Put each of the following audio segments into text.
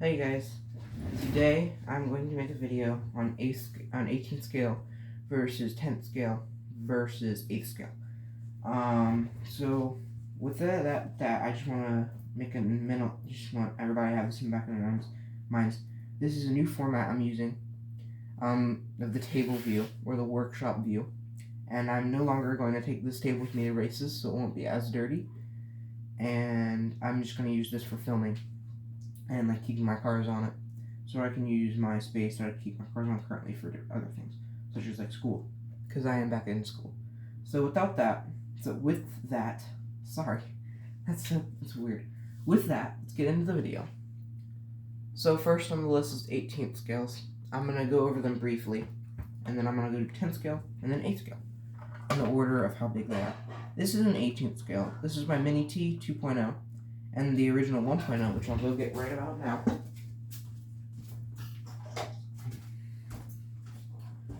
Hey guys, today I'm going to make a video on 18th scale versus 10th scale versus 8th scale. So with that I just want to make a just want everybody to have this in the back of their minds. This is a new format I'm using of the table view or the workshop view, and I'm no longer going to take this table with me to races, so it won't be as dirty. And I'm just going to use this for filming and like keeping my cars on it, so I can use my space to keep my cars on currently for other things, such as like school, because I am back in school. So with that, sorry, that's weird. With that, let's get into the video. So first on the list is 18th scales. I'm gonna go over them briefly, and then I'm gonna go to 10th scale and then 8th scale in the order of how big they are. This is an 18th scale. This is my Mini T 2.0. And the original 1.0, which I'll go get right about now.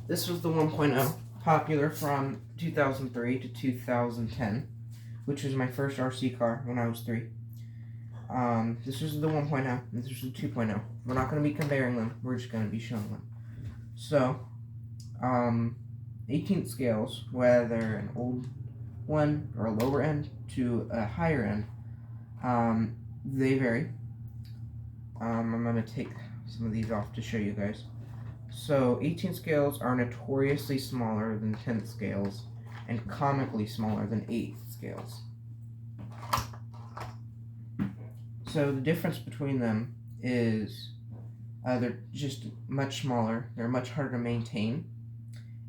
This was the 1.0, popular from 2003 to 2010, which was my first RC car when I was 3. This was the 1.0, and this was the 2.0. We're not going to be comparing them, we're just going to be showing them. So, 18th scales, whether an old one or a lower end to a higher end, they vary. I'm going to take some of these off to show you guys. So 18th scales are notoriously smaller than 10th scales and comically smaller than 8th scales. So the difference between them is they're just much smaller, they're much harder to maintain,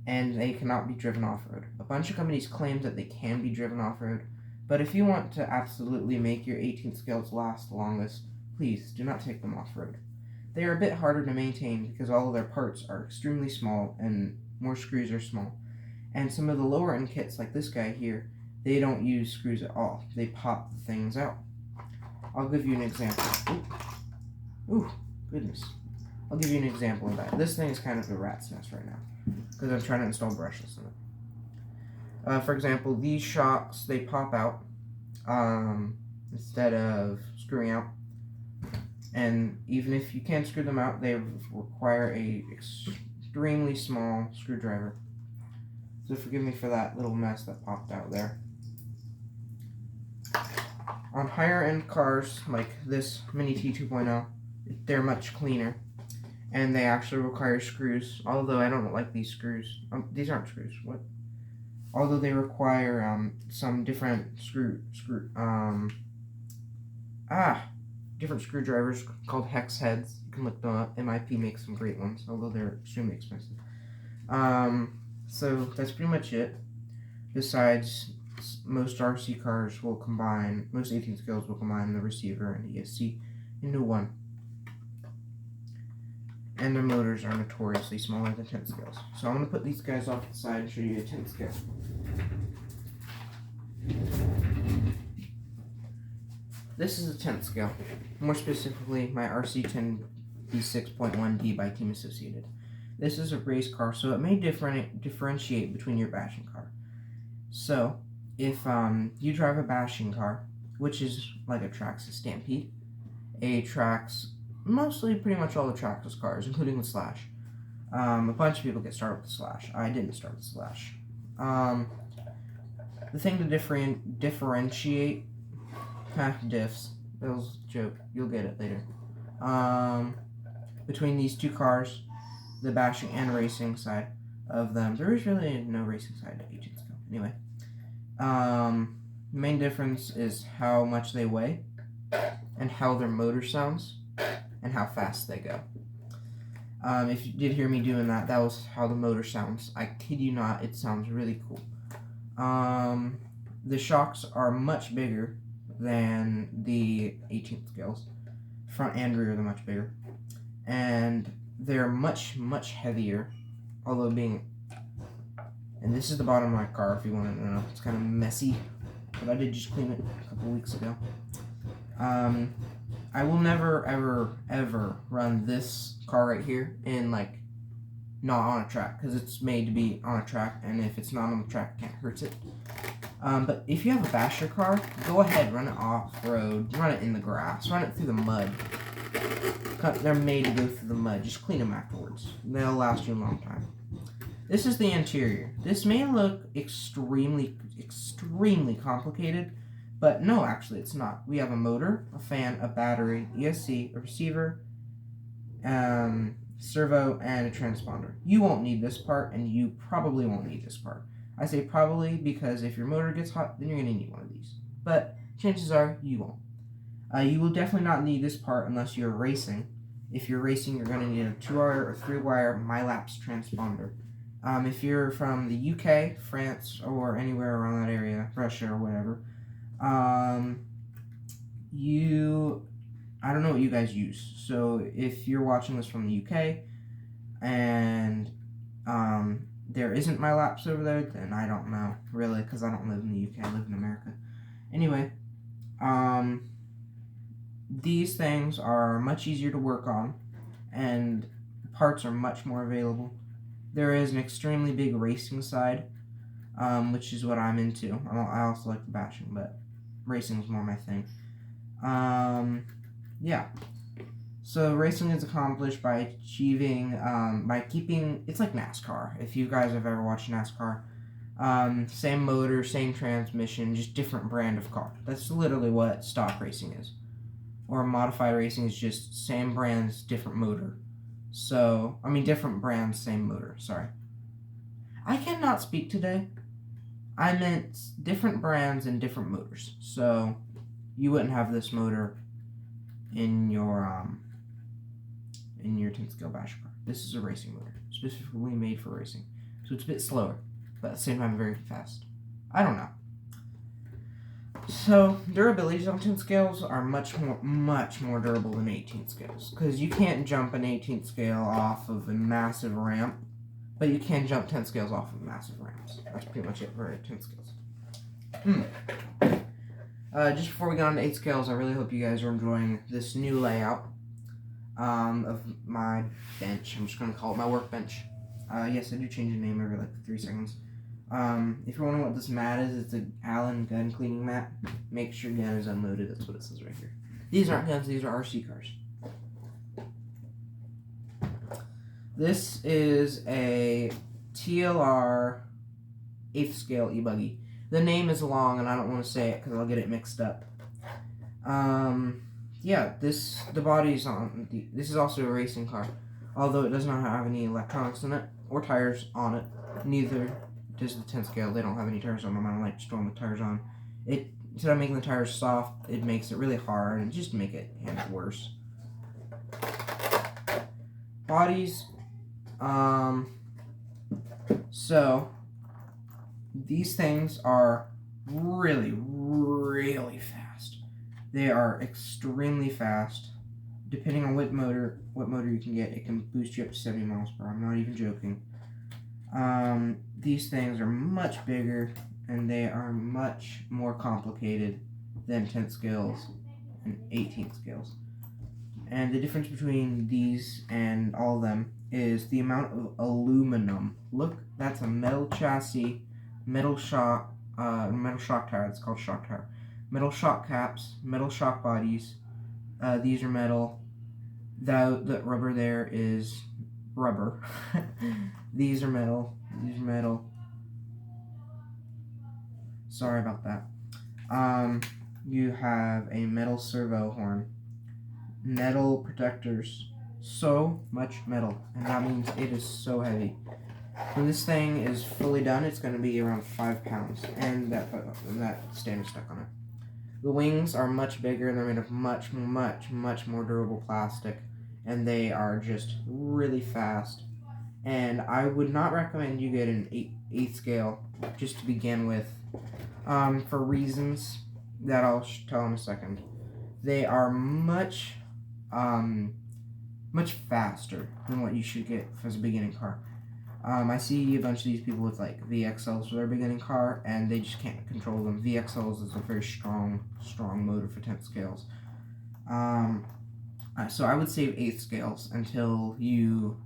and they cannot be driven off-road. A bunch of companies claim that they can be driven off-road, but if you want to absolutely make your 18th scales last the longest, please do not take them off-road. They are a bit harder to maintain because all of their parts are extremely small and more screws are small. And some of the lower end kits, like this guy here, they don't use screws at all. They pop the things out. I'll give you an example. Ooh, goodness. I'll give you an example of that. This thing is kind of a rat's nest right now because I'm trying to install brushless in it. For example, these shocks, they pop out instead of screwing out. And even if you can screw them out, they require a extremely small screwdriver. So forgive me for that little mess that popped out there. On higher end cars like this Mini T 2.0, they're much cleaner. And they actually require screws, although I don't like these screws. These aren't screws. What? Although they require some different different screwdrivers called hex heads. You can look them up. MIP makes some great ones, although they're extremely expensive. So that's pretty much it. Besides, most RC cars will combine, most 18th scales will combine the receiver and ESC into one. And their motors are notoriously smaller than 10th scales. So I'm going to put these guys off to the side and show you a 10th scale. This is a 10th scale, more specifically my RC10 B6.1D by Team Associated. This is a race car, so it may differentiate between your bashing car. So, if you drive a bashing car, which is like a Traxxas Stampede, a Trax, mostly pretty much all the Traxxas cars, including the Slash. A bunch of people get started with the Slash. I didn't start with the Slash. The thing to differentiate diffs. That was a joke. You'll get it later. Between these two cars, the bashing and racing side of them, there is really no racing side to 18th scale. Anyway, the main difference is how much they weigh, and how their motor sounds, and how fast they go. If you did hear me doing that, that was how the motor sounds. I kid you not, it sounds really cool. The shocks are much bigger than the 18th scales. Front and rear, they're much bigger. And they're much, much heavier, although being... And this is the bottom of my car, if you want to know. It's kind of messy, but I did just clean it a couple weeks ago. I will never, ever, ever run this car right here in, like, not on a track, because it's made to be on a track, and if it's not on the track, it can't hurt it. But if you have a basher car, go ahead, run it off-road, run it in the grass, run it through the mud. They're made to go through the mud. Just clean them afterwards. They'll last you a long time. This is the interior. This may look extremely complicated, but no, actually it's not. We have a motor, a fan, a battery, ESC, a receiver, servo, and a transponder. You won't need this part, and you probably won't need this part. I say probably because if your motor gets hot, then you're going to need one of these. But chances are you won't. You will definitely not need this part unless you're racing. If you're racing, you're going to need a 2-wire or 3-wire MYLAPS transponder. If you're from the UK, France, or anywhere around that area, Russia or whatever, I don't know what you guys use. So if you're watching this from the UK and there isn't MYLAPS over there, then I don't know, really, because I don't live in the UK, I live in America. Anyway, these things are much easier to work on, and parts are much more available. There is an extremely big racing side, which is what I'm into. I also like the bashing, but racing is more my thing. Yeah. So racing is accomplished by achieving, by keeping, it's like NASCAR, if you guys have ever watched NASCAR. Same motor, same transmission, just different brand of car. That's literally what stock racing is. Or modified racing is just same brands, different motor. So, different brands, same motor, sorry. I cannot speak today. I meant different brands and different motors. So, you wouldn't have this motor in your 10-scale bash car. This is a racing motor, specifically made for racing. So it's a bit slower, but at the same time very fast. I don't know. So durabilities on 10 scales are much more durable than 18 scales, because you can't jump an 18 scale off of a massive ramp, but you can jump 10 scales off of massive ramps. That's pretty much it for 10 scales. Just before we get on to 8 scales, I really hope you guys are enjoying this new layout of my bench. I'm just going to call it my workbench. Yes, I do change the name every like 3 seconds. If you're wondering what this mat is, it's an Allen gun cleaning mat. Make sure your gun is unloaded. That's what it says right here. These aren't guns, these are RC cars. This is a TLR 8th scale e-buggy. The name is long and I don't want to say it because I'll get it mixed up. Yeah, the body's on. This is also a racing car, although it does not have any electronics in it or tires on it. Neither does the 10 scale. They don't have any tires on them. I don't like throwing the tires on. Instead of making the tires soft, it makes it really hard and just make it worse. Bodies. So these things are really, really fast. They are extremely fast. Depending on what motor you can get, it can boost you up to 70 miles per hour. I'm not even joking. These things are much bigger and they are much more complicated than 10 scales and 18 scales. And the difference between these and all of them is the amount of aluminum. Look, that's a metal chassis, metal shock tire. It's called shock tire. Metal shock caps, metal shock bodies. These are metal. The rubber there is rubber. These are metal. These are metal. Sorry about that. You have a metal servo horn. Metal protectors. So much metal. And that means it is so heavy. When this thing is fully done, it's going to be around 5 pounds. And that stand is stuck on it. The wings are much bigger and they're made of much more durable plastic. And they are just really fast. And I would not recommend you get an 8th scale just to begin with, for reasons that I'll tell in a second. They are much faster than what you should get as a beginning car. I see a bunch of these people with like VXLs for their beginning car, and they just can't control them. VXLs is a very strong motor for 10th scales. So I would save 8th scales until you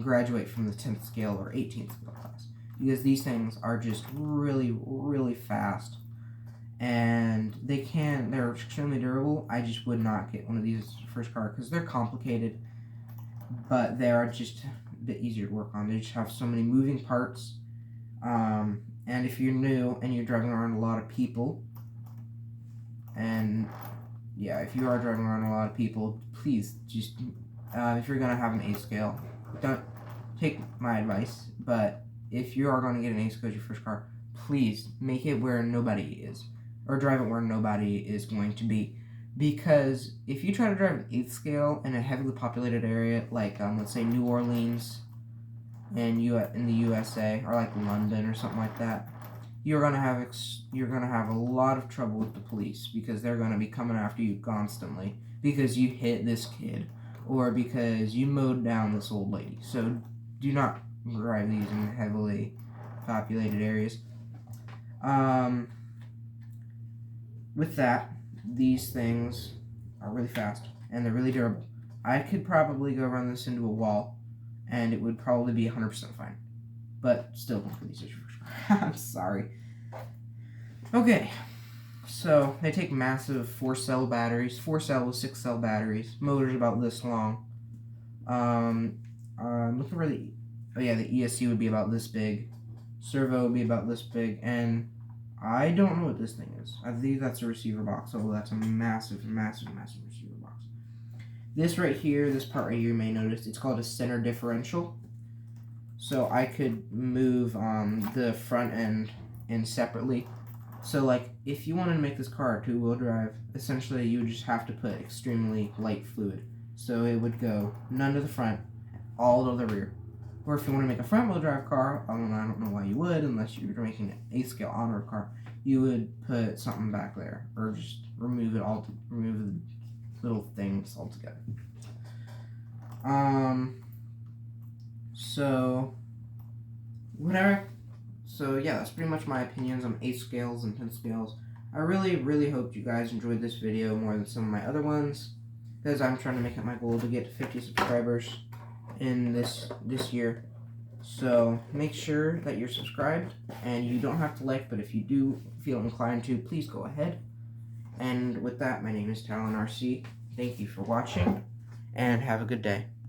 graduate from the 10th scale or 18th scale class, because these things are just really fast, and they're extremely durable. I just would not get one of these first car because they're complicated, but they are just a bit easier to work on. They just have so many moving parts, and if you're new and you're driving around a lot of people, and yeah, if you are driving around a lot of people, please just if you're gonna have an A scale, don't take my advice, but if you are going to get an A scale as your first car, please make it where nobody is, or drive it where nobody is going to be, because if you try to drive an 8th scale in a heavily populated area like let's say New Orleans in the USA, or like London or something like that, you're gonna have a lot of trouble with the police, because they're gonna be coming after you constantly because you hit this kid or because you mowed down this old lady. So do not drive these in heavily populated areas. With that, these things are really fast and they're really durable. I could probably go run this into a wall and it would probably be 100% fine. But still, don't for these issues. I'm sorry. Okay, so they take massive 4-cell batteries, 4-cell with 6-cell batteries. Motor's about this long. Looking for the ESC would be about this big. Servo would be about this big, and I don't know what this thing is. I think that's a receiver box. Oh, that's a massive, massive, massive receiver box. This right here, this part right here, you may notice, it's called a center differential. So I could move the front end in separately. So like, if you wanted to make this car a 2-wheel drive, essentially you would just have to put extremely light fluid. So it would go none to the front, all to the rear. Or if you want to make a front-wheel drive car, I don't know why you would, unless you were making an 8th scale on-road car, you would put something back there, or just remove the little things altogether. So yeah, that's pretty much my opinions on 8 scales and 10 scales. I really, really hope you guys enjoyed this video more than some of my other ones, because I'm trying to make it my goal to get 50 subscribers in this year. So make sure that you're subscribed, and you don't have to like, but if you do feel inclined to, please go ahead. And with that, my name is Talon RC. Thank you for watching, and have a good day.